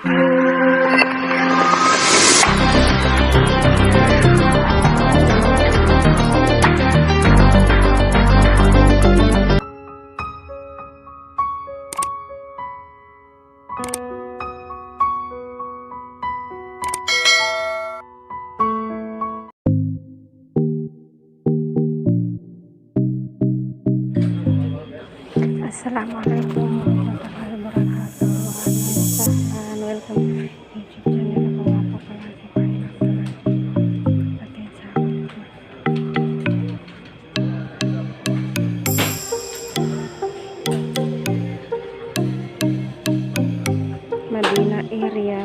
Assalamualaikum warahmatullahi wabarakatuh. And welcome to YouTube channel ako nga po pala si paano. Madinah area.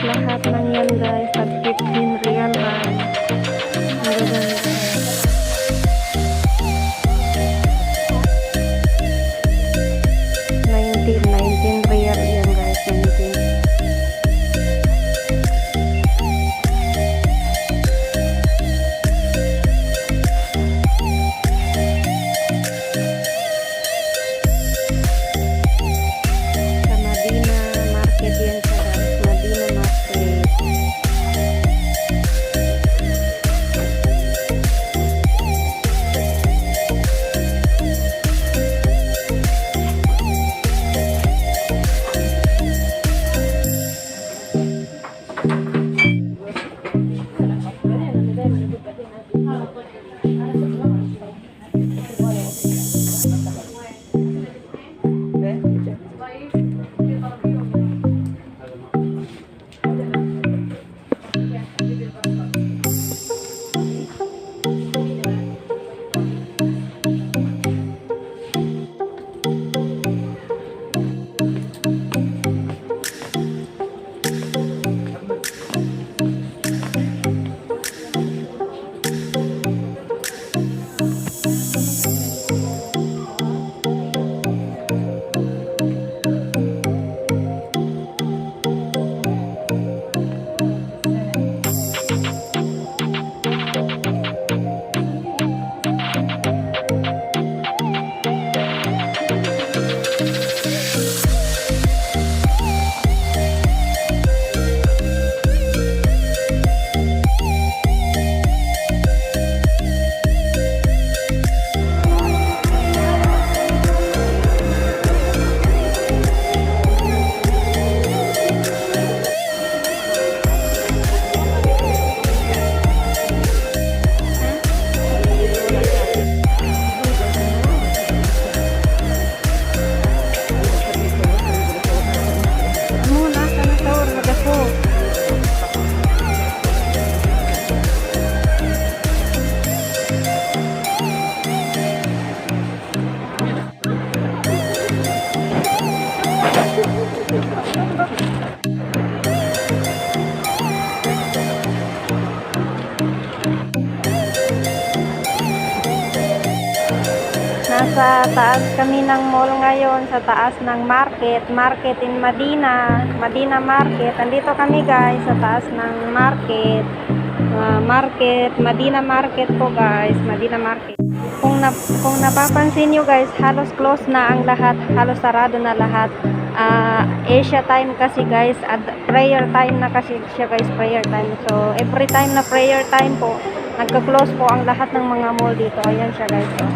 Lahat ng yan guys, at 15 real lang. Ang gaganda. 19 real yan guys, 19. Sa Madinah Market yan siya guys, Madinah Market. Nasa taas kami ng mall ngayon, sa taas ng market in Madinah Market. Andito kami guys sa taas ng market, Madinah Market po guys, Madinah Market. Kung napapansin nyo guys, halos close na ang lahat, halos sarado na lahat. Asia time kasi guys, at prayer time na kasi siya guys, prayer time. So every time na prayer time po, nagka-close po ang lahat ng mga mall dito. Ayan siya guys. So,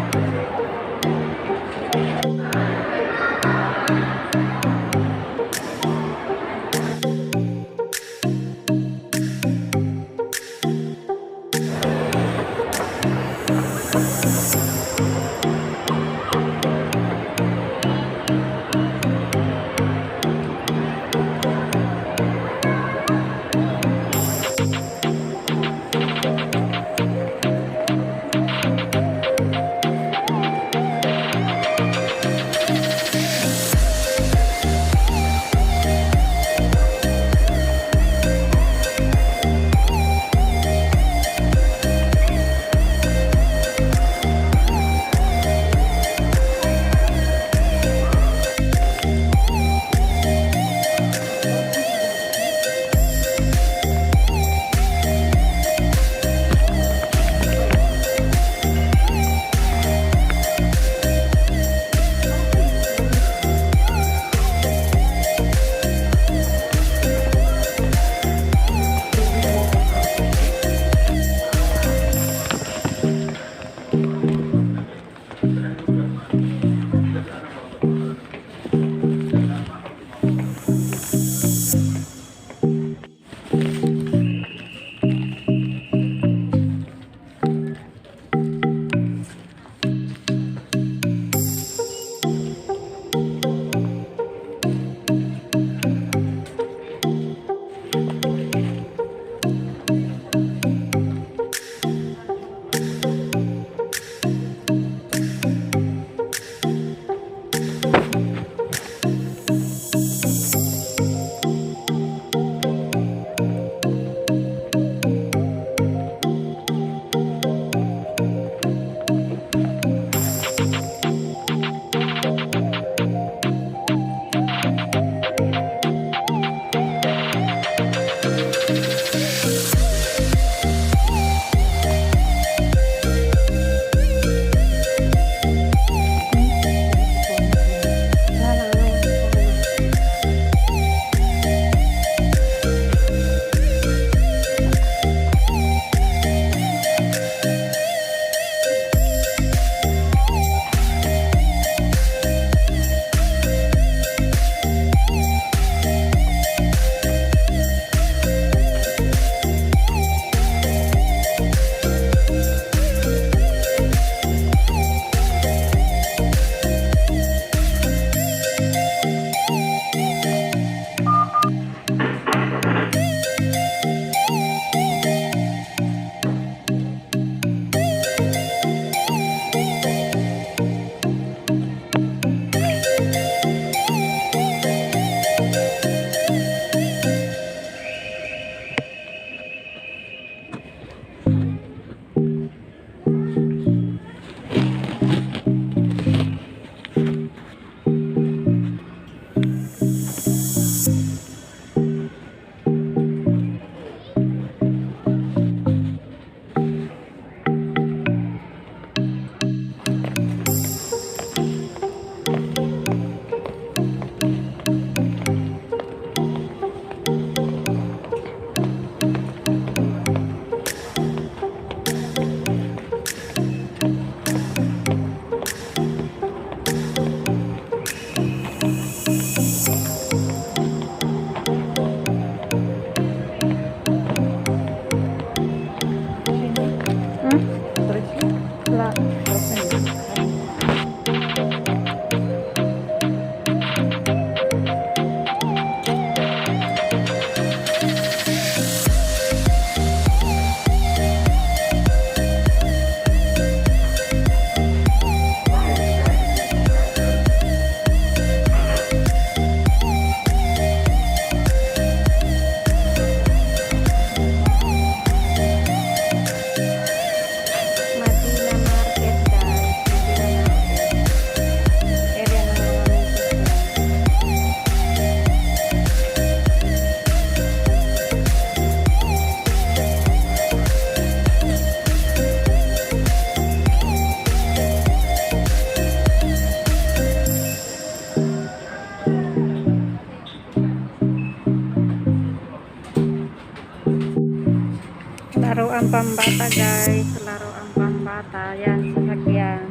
Laruan pambata guys, laruan pambata. Yan, sasakyan.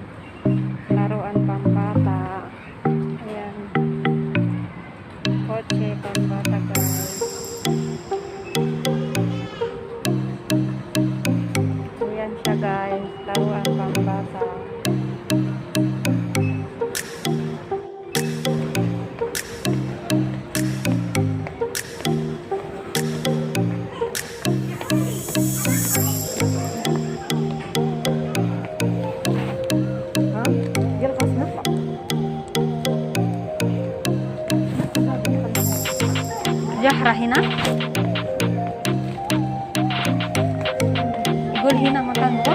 Laruan pambata. Ayan. Kotse pambata guys. Ayan siya guys, laruan pambata. Jahra hina igul hina makan ko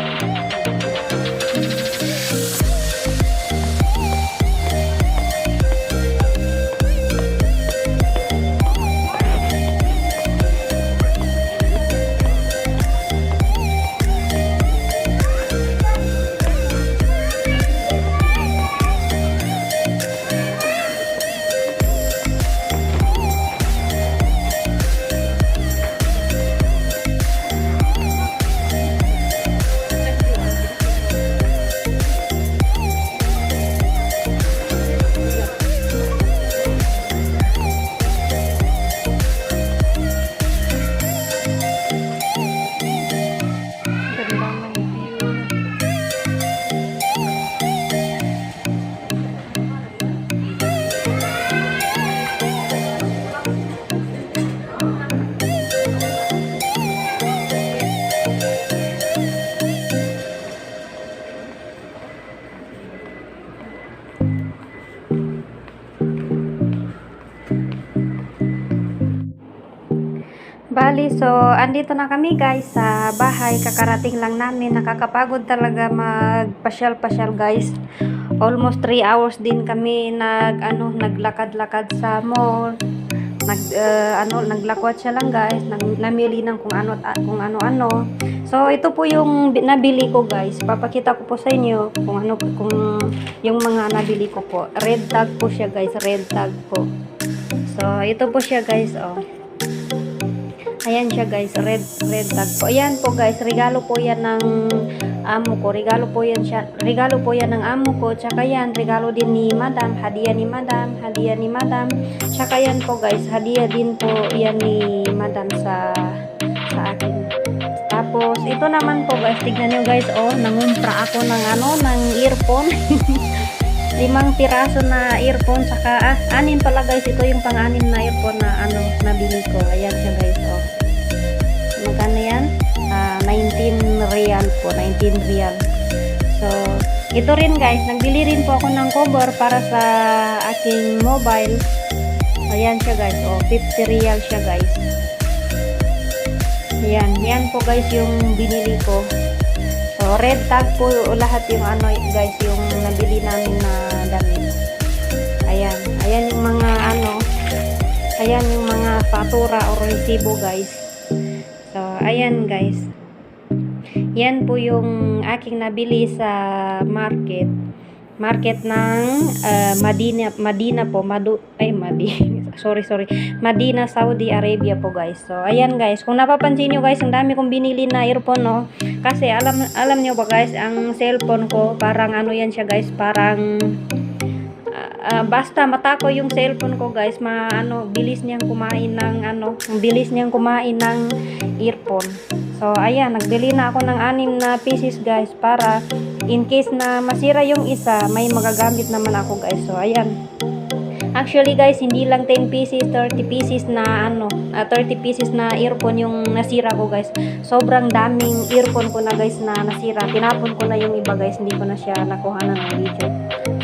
Bali, so andito na kami guys sa bahay. Kakarating lang namin. Nakakapagod talaga magpasyal-pasyal guys. Almost 3 hours din kami naglakad-lakad sa mall. Naglakwat siya lang guys. Namili ng kung ano-ano. So ito po yung nabili ko guys. Papakita ko po sa inyo kung yung mga nabili ko po. Red tag po siya guys, red tag po. So ito po siya guys, oh. Ayan siya guys, red tag po. Ayan po guys, regalo po yan ng amo ko. Regalo po yan ng amo ko. Tsaka yan, regalo din ni madam. Hadiah ni madam. Tsaka yan po guys, hadiah din po yan ni madam sa akin. Tapos, ito naman po guys, tignan nyo guys, oh, nangumpra ako ng earphone. 5 piraso na earphone, saka 6 pala guys, ito yung pang-6 na earphone na nabili ko. Ayan siya guys, oh. Magkano yan? 19 real po, 19 real. So, ito rin guys, nagbili rin po ako ng cover para sa aking mobile. Ayan siya guys, oh, 50 real siya guys. Yan po guys yung binili ko. So, red tag po lahat yung guys, yung nabili namin na damit. Ayan yung mga ayan yung mga fatura o resibo guys. So, ayan guys. Yan po yung aking nabili sa market ng Madinah po, Madinah, Saudi Arabia po guys. So ayan guys, kung napapansin nyo guys, ang dami kong binili na earphone, no? Kasi alam nyo ba guys, ang cellphone ko parang yan siya guys, parang basta matako yung cellphone ko guys, bilis niyang kumain ng earphone. So ayan, nagbili na ako ng 6 na pieces guys, para in case na masira yung isa, may magagamit naman ako guys. So ayan, actually guys, hindi lang 10 pieces, 30 pieces na 30 pieces na earphone yung nasira ko guys. Sobrang daming earphone ko na guys na nasira. Tinapon ko na yung iba guys, hindi ko na siya nakuhanan ng video.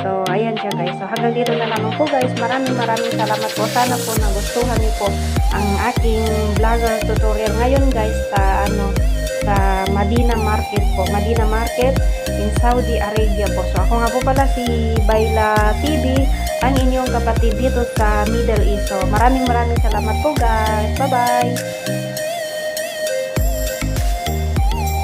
So ayan siya guys. So hanggang dito na naman po guys. Maraming salamat po. Sana po nagustuhan niyo po ang aking vlogger tutorial ngayon guys sa Madinah Market po. Madinah Market in Saudi Arabia po. So ako nga po pala si Bayla TV, ang inyong kapatid dito sa Middle East. So maraming salamat po guys. Bye bye.